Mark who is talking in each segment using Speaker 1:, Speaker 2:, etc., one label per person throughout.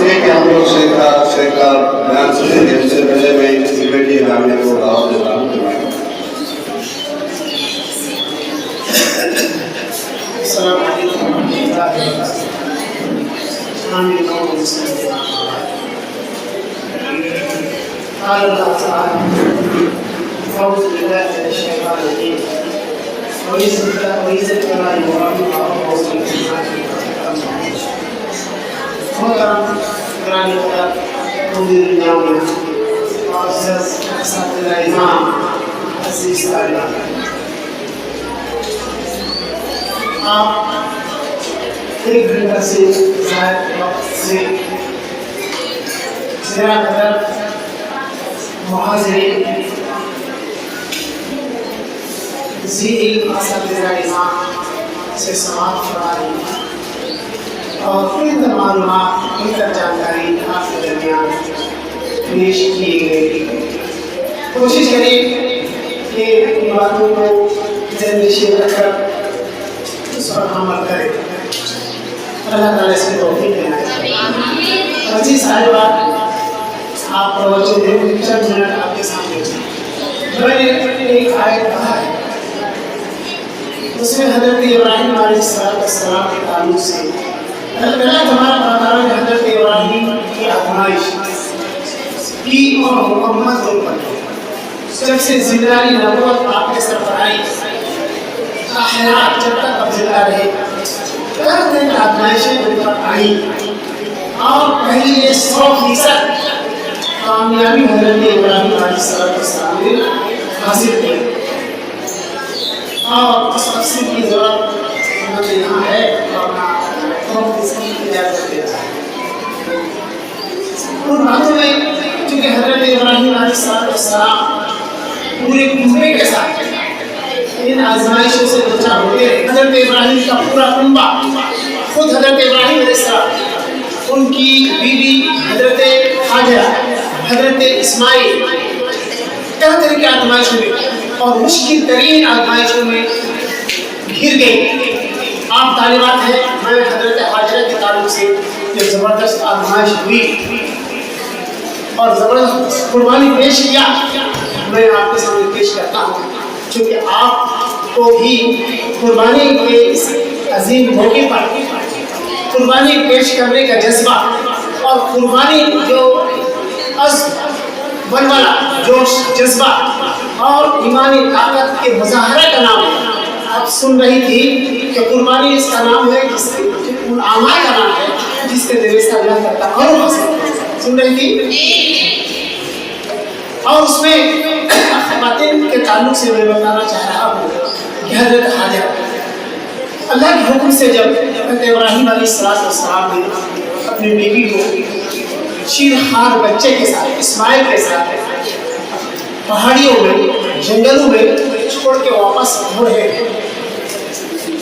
Speaker 1: ہے کہ ہم لوگ شیخ کا بیان سنیں گے، اس سے پہلے میں کسی بیٹی حامیہ کو دعوت دیتا ہوں.
Speaker 2: السلام علیکم ورحمۃ اللہ وبرکاتہ. قال اللہ تعالی اعوذ باللہ من الشیطان الرجیم وَإِذْ ابْتَلَىٰ إِبْرَاهِيمَ رَبُّهُ بِكَلِمَاتٍ محترم گرامی حضرات، مدیر جامعہ، معزز اساتذہ امام، عزیز طالبان، آپ ایک گھنٹہ سے زائد وقت سے زیادہ قدر محاضرے ذی علم اساتذہ امام سے سماعت فرما رہی ہیں اور بہتر معلومات، بہتر جانکاری آپ کے درمیان پیش کی گئی. کوشش کریں کہ ان باتوں کو ذہن نشین رکھ کر اس پر عمل کریں. اللہ تعالیٰ اس میں توفیق دینا. عزیز صاحبات، آپ توجہ دیں، چند منٹ آپ کے سامنے میں نے ایک آیت پڑھا ہے، اس میں حضرت ابراہیم علیہ السلام کے تعلق سے اللہ تبارک و تعالیٰ نے حضرت ابراہیم کی آزمائش کی اور مکمل طور پر جب سے زندگی نبوت آپ کے سر پر آئی، حیات جب تک اب زندہ رہے، ہر دن آزمائشیں ان پر آئی اور پہلی یہ 100% کامیابی حضرت ابراہیم علیہ السلام نے حاصل کی. اور اس تفصیل کی ضرورت ہمیں یہاں ہے اور اس کی اجازت دیتا ہے. ان باتوں میں چونکہ حضرت ابراہیم علیہ السلام پورے کنبے کے ساتھ ان آزمائشوں سے دوچار ہوتے رہے. حضرت ابراہیم کا پورا کنبہ، خود حضرت ابراہیم علیہ السلام، ان کی بیوی حضرت ہاجرہ، حضرت اسماعیل، طرح طرح کی آزمائشوں میں اور مشکل ترین آزمائشوں میں گھر گئی. آپ طالبات ہیں، میں حضرت ہاجرہ کے تعلق سے جو زبردست آزمائش ہوئی اور زبردست قربانی پیش کیا، میں آپ کے سامنے پیش کرتا ہوں، چونکہ آپ کو بھی قربانی کے اس عظیم موقع پر قربانی پیش کرنے کا جذبہ اور قربانی جو عزم، ولولہ، جوش، جذبہ اور ایمانی طاقت کے مظاہرے کا نام ہے. آپ سن رہی تھی کہ قربانی اس کا نام ہے، جس ان اعمال کا نام ہے جس کے ذریعے سے اللہ کا تقرب حاصل. سن رہی تھی؟ اور اس میں خواتین کے تعلق سے میں بتانا چاہ رہا ہوں کہ حضرت حاجرہ اللہ کے حکم سے جب حضرت ابراہیم علیہ السلام نے اپنی بیوی کو شیرخوار بچے کے ساتھ، اسماعیل کے ساتھ پہاڑیوں میں، جنگلوں میں چھوڑ کے واپس ہو رہے ہیں،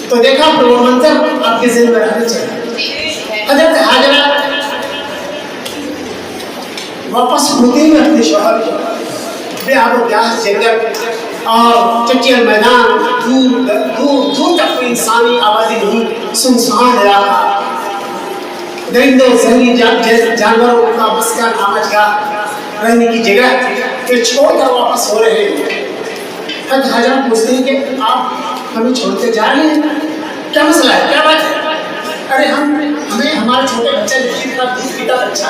Speaker 2: تو دیکھا کہ وہ منظر آپ کے ذہن میں رہنا چاہیے. حضرت حاجرہ واپس ہوتے ہوئے اپنے شوہر کو بے آب و گیاس جنگل اور چچیل میدان، دور تک کوئی انسانی آبادی نہیں، سنسان علاقہ، درندوں زہری جانوروں کا بس کا آمدگاہ، رہنے کی جگہ پھر چھوڑ کر واپس ہو رہے ہیں. حضرت حاجرہ پوچھتے ہیں کہ آپ ہمیں چھوڑ کے جا رہے ہیں، کیا مسئلہ ہے، کیا بات ہے؟ ارے ہمیں ہمارے چھوٹے بچے کی طرف دودھ پیتا بچہ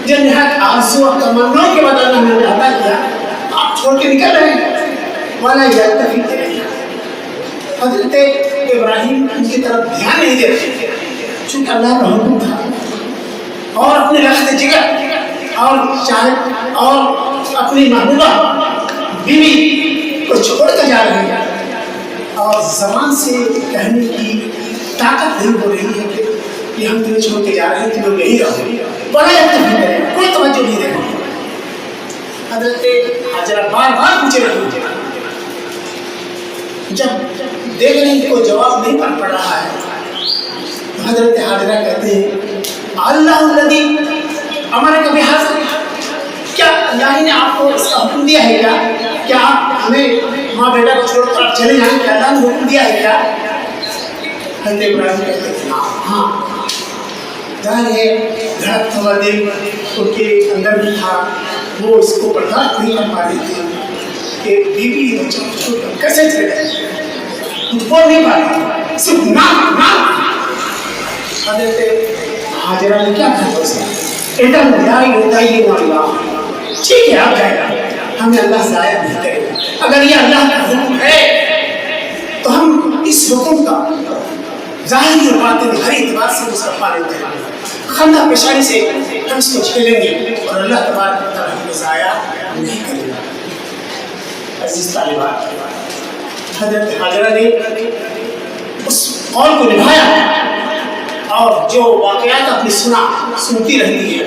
Speaker 2: جو نہایت آرزو اور تمناؤں کے بعد ہم نے عطا کیا، آپ چھوڑ کے نکل رہے ہیں. والا یلتفت الیہ، حضرت ابراہیم ان کی طرف دھیان نہیں دے رہے، چونکہ اللہ کا حکم تھا اور اپنے رخت جگر اور اپنی محبوبہ بیوی کو چھوڑ کر جا رہے ہیں اور زبان سے کہنے کی طاقت نہیں ہو رہی ہے کہ یہ ہم تمہیں چھوڑ کے جا رہے ہیں، تمہیں یہی رہو. بڑا یلتفت الیہ، کوئی توجہ نہیں دے رہے. حضرت حاجرہ بار بار پوچھ رہی ہیں، جب دیکھ رہی کہ کوئی جواب نہیں پڑ رہا ہے، حضرت حاجرہ کہتے ہیں اللہ الذی امرک بہذا، کیا اللہ نے آپ کو اس کا حکم دیا ہے کیا آپ ہمیں ماں بیٹا کو چھوڑ کر چلے جائیں، کیا اللہ نے حکم دیا ہے کیا؟ حضرت ابراہیم کہتے ہیں ہاں. ظاہر ہے دھڑکتا ہوا دل ان کے اندر بھی تھا، وہ اس کو برداشت نہیں کر پا رہی تھی کہ بیوی بچوں کیسے چلے گئے، کچھ بول نہیں پا رہی، صرف نام نام۔ حضرت حاجرہ نے کیا کہا اسے، ادھر لا اللہ، ٹھیک ہے آپ جائے، ہمیں اللہ ضائع نہیں کرے گا، اگر یہ اللہ کا حکم ہے تو ہم اس حکم کا ظاہری اور باطن ہر اعتبار سے مصطفیٰ لیتے ہیں، خندہ پیشانی سے ہم اس کو جھیلیں گے اور اللہ تبارک و تعالیٰ ہمیں ضائع نہیں کرے گا۔ عزیز طالبات، حضرت حاجرہ نے اس قول کو نبھایا اور جو واقعات اپنی سنتی رہتی ہے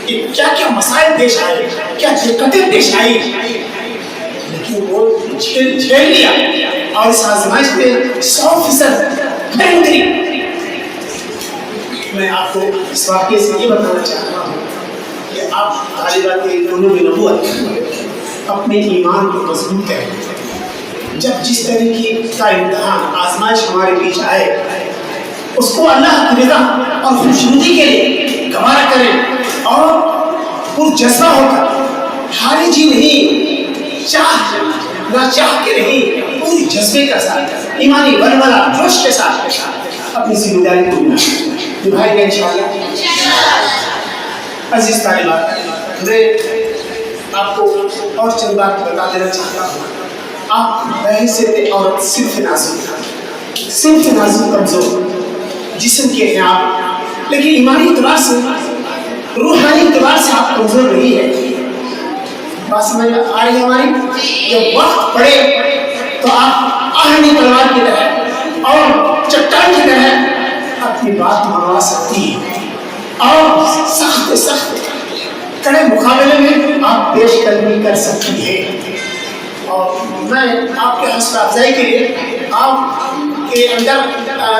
Speaker 2: کہ کیا کیا مسائل پیش آئے، کیا دقتیں پیش آئی، لیکن وہ جھیل لیا اور اس آزمائش میں 100% کھڑی اتری۔ میں آپ کو اس واقعے سے یہ بتانا چاہتا ہوں کہ آپ طالبات علوم نبوت اپنے ایمان کو مضبوط کریں، جب جس طریقے کا امتحان آزمائش ہمارے بیچ آئے اس کو اللہ کی رضا اور خوشنودی کے لیے گوارا کریں اور پرجذبہ ہو کر ہاری جی نہیں، نہ چاہ کے نہیں، پوری جذبے کا ساتھ ایمانی ولولہ جوش کے ساتھ اپنی ذمہ داری کو نبھائیں گے انشاءاللہ۔ عزیز طالبات، میں آپ کو اور چند بات بتا دینا چاہتا ہوں۔ آپ بحیثیت عورت صرف نازک کمزور جسم کے ہیں آپ، لیکن ایمانی اعتبار سے، روحانی اعتبار سے آپ کمزور نہیں ہے۔ بات سمجھ آ رہی ہے ہماری؟ جب وقت پڑے تو آپ آہنی تلوار کی طرح اور چٹان کی طرح اپنی بات منوا سکتی ہیں اور سخت کڑے مقابلے میں آپ پیش قدمی کر سکتی ہیں۔ اور میں آپ کے حوصلہ افزائی کے لیے، آپ کے اندر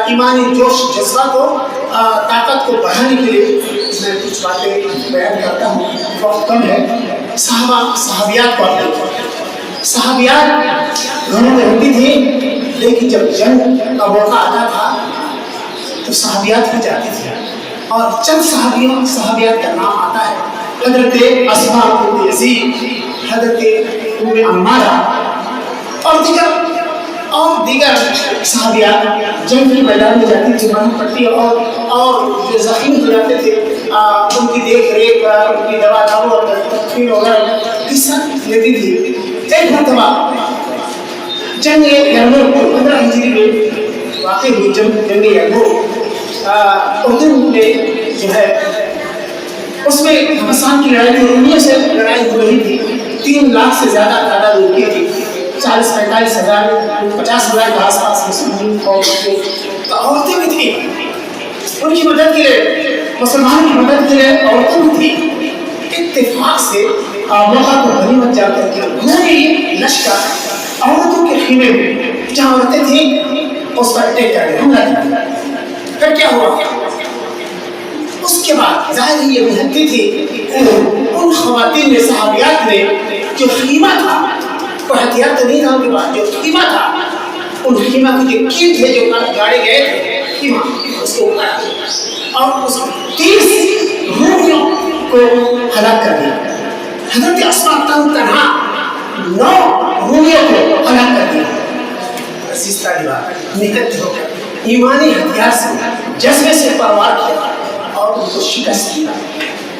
Speaker 2: ایمانی جوش جذبہ کو، طاقت کو بڑھانے کے لیے میں کچھ باتیں بیان کرتا ہوں، وقت کم ہے۔ صحابیات کو آپ دیکھیں، صحابیات گھروں میں ہوتی تھی، لیکن جب جنگ کا موقع آتا تھا تو صحابیات بھی جاتی تھی، اور چند صحابیات کا نام آتا ہے، حضرت اسماء بنت یزید، حضرت ام عمارہ اور دیگر صحابیات جنگ کے میدان میں جاتی تھی، مرہم پٹی اور جو زخمی ہو جاتے تھے ان کی دیکھ ریکھ، ان کی دوا دارو اور تکفین وغیرہ حصہ لیتی تھی۔ ایک مرتبہ جنگ یرموک 15 ہجری میں واقع ہوئی، جنگ یرموک اردن میں جو ہے اس میں گھمسان کی لڑائی میں رومیوں سے لڑائی ہو رہی تھی، 3 لاکھ سے زیادہ تعداد ان کی تھی، 40-45 ہزار 50 ہزار کے آس پاس مسلمان عورتیں بھی تھیں، ان کی مدد کے لیے، مسلمانوں کی مدد کے لیے عورتیں بھی تھیں۔ اتفاق سے موقع کو غنیمت جا کر کے انہوں نے یہ لشکر عورتوں کے خیمے میں جہاں عورتیں تھیں اس پر اٹیک کر دیا، حملہ کیا۔ پھر کیا ہوا؟ اس کے بعد ظاہر ہی یہ محنتی تھی، ان خواتین نے، صحابیات نے جو خیمہ تھا، کوئی ہتھیار تو نہیں تھا ان کے پاس، جو خیمہ تھا ان خیمہ کے جو کیل تھے جو گاڑے گئے تھے خیمہ، اس کو اٹھایا اور اس 30 رومیوں کو ہلاک کر دیا۔ حضرت اسماء تنہا 9 رومیوں کو ہلاک کر دیا۔ عزیز طالبات، نکت ہو کر ایمانی ہتھیار سے، جذبے سے پروار کیا اور ان کو شکست دیا۔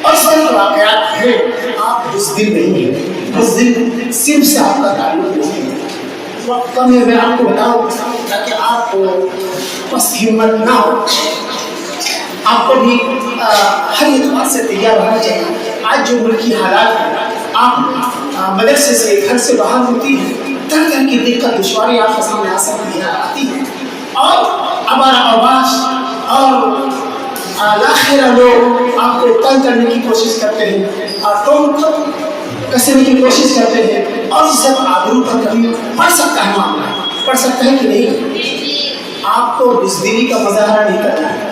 Speaker 2: اور اس طرح واقعات ہیں، آپ بزدل نہیں ہیں، بزدل صرف سے آپ کا تعلق نہیں ہے۔ وقت کم ہے، میں آپ کو بتاؤں تاکہ آپ کو بس ہمت نہ ہو، آپ کو بھی ہر اعتبار سے تیار رہنا چاہیے۔ آج جو ملکی حالات ہیں، آپ مدرسے سے، گھر سے باہر ہوتی ہیں، طرح کی دقت دشواری آپ کے سامنے آ سکتی ہے، آتی ہے، اور ہمارا آواز اور لاخرہ لوگ آپ کو تنگ کرنے کی کوشش کرتے ہیں، ٹونک کسنے کی کوشش کرتے ہیں، اور عزت آبرو پر کبھی پڑ سکتا ہے، معاملہ پڑ سکتا ہے کہ نہیں۔ آپ کو بزدلی کا مظاہرہ نہیں کرنا ہے،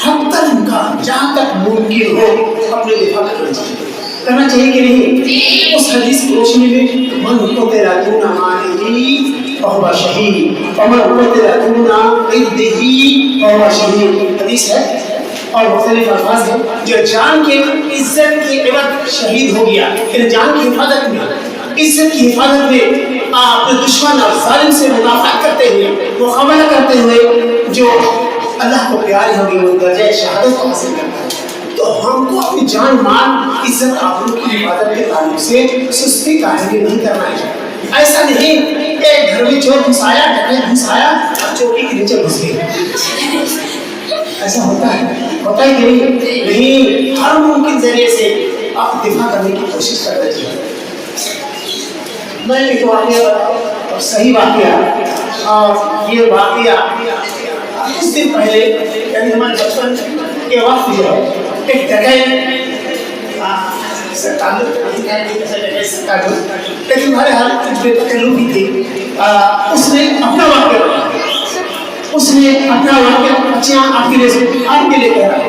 Speaker 2: حد تک امکان، جہاں تک ممکن ہو اپنے دفاع کرنا چاہیے کہ نہیں۔ اس حدیث کی روشنی میں من قتل دون مالہ فہو شہید ومن قتل دون عرضہ فہو شہید، حدیث ہے اور مختلف الفاظ ہیں جو جان کے عزت کی عوض شہید ہو گیا، یعنی جان کی حفاظت میں، عزت کی حفاظت میں اپنے دشمن اور ظالم سے مدافعت کرتے ہوئے، مقابلہ کرتے ہوئے جو اللہ کو پیاری ہوگی وہ درجہ شہادت کو حاصل کرتا ہے۔ تو ہم کو اپنی جان مال عزت آبرو کی حفاظت کے تعلق سے سستی کاہلی نہیں کرنا ہے۔ ایسا نہیں کہ گھر میں چور گھس آیا، ڈکیت گھس آیا اور چوکی کے نیچے گھس گئے، ایسا ہوتا ہے کہ نہیں، ہر ممکن ذریعے سے آپ دفاع کرنے کی کوشش کر رہے ہیں۔ میں ایک واقعہ بتاؤں، صحیح واقعہ، اور یہ واقعہ کچھ دن پہلے یعنی ہمارے بچپن کے وقت جو ہے ایک ڈکیت لیکن ہمارے ہر کچھ بے تکلفی تھی، اس نے اپنا واقعہ بچیاں آپ کے لیے کہہ رہا ہے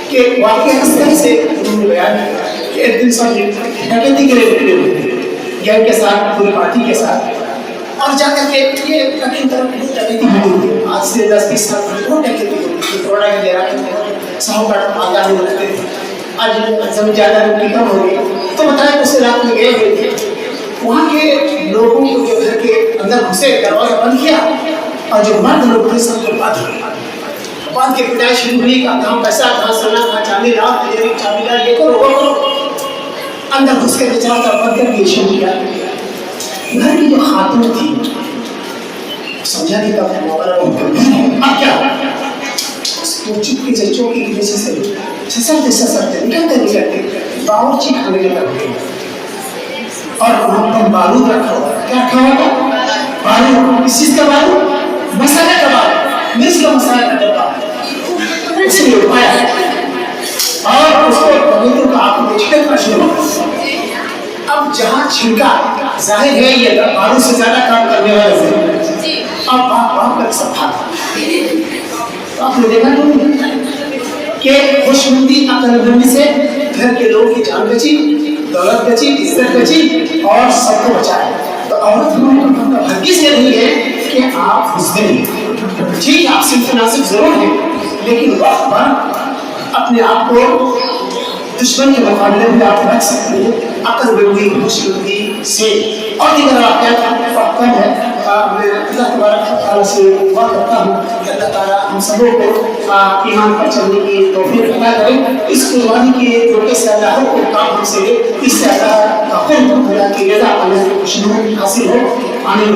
Speaker 2: کہ واقعہ اس طرح سے انہوں نے بیان کیا کہ ایک دن سب ڈکیتی کے لیے نکلے ہوئے تھے گینگ کے ساتھ، پورے پارٹی کے ساتھ، اور جا کر کے یہ ڈکیتی ہوئی، آج سے 10-20 سال پہلے وہ ڈکیتی ہوئی، تھوڑا ہی دے رہا ہے، ساہوکار آگاہ میں رکھتے تھے، آج زمین جائیداد کی کم ہو گئی، تو بتایا اس علاقے میں گئے ہوئے تھے، وہاں کے لوگوں کو جو گھر کے اندر گھسے، دروازہ بند کیا، اور جو مرد لوگ تھے سب کو بعد کے پٹائی شروع ہوئی، کہاں پیسہ، کہاں سونا، کہاں چاندی لاؤ، تجاری چاندی لاؤ، یہ کرو وہ کرو، اندر گھس کے چاروں طرف بند کر کے شروع کیا۔ گھر کی جو خاتون تھی سمجھا نہیں تھا معاملہ اب کیا، وہ چپکے سے چوکی کے نیچے سے سسرتے نکلتے باورچی خانے میں کر گئے، اور وہاں پر بارود رکھا ہوا، کیا رکھا ہوا؟ بارود، کس چیز کا بارود؟ مسالے کا بارود، مرچ کا مسالے کا ڈبہ، اس لیے اٹھایا اور اس کو پولیسوں کا آپ کو چھڑکنا شروع ہوا۔ اب جہاں چھڑکا ظاہر ہے یہ بارود سے زیادہ کام کرنے والے تھے، اب آپ کا صفحہ آپ نے دیکھا کہ خوشمندی عقل مندی سے گھر کے لوگوں کی جان بچی، دولت بچی، عزت بچی اور سب کو بچایا۔ تو عورت ہرگز یہ نہیں ہے کہ آپ حسن ہیں، ٹھیک آپ صرف مناسب ضرور ہیں، لیکن وقت پر اپنے آپ کو دشمن کے مقابلے میں آپ رکھ سکتے ہیں عقل مندی، خوشمندی سے۔ اور دیگر واقعات وقت کم ہے، میں اللہ تبارک تعالیٰ سے دعا کرتا ہوں کہ اللہ تعالیٰ ہم سبوں کو ایمان پر چلنے کی توفیق عطا کرے۔ اس قربانی کے موقع سے اللہ کو کام ہم سے اس سے اللہ کا قرب، اللہ کی رضا، اللہ کی خوشنودی حاصل ہو۔ آمین۔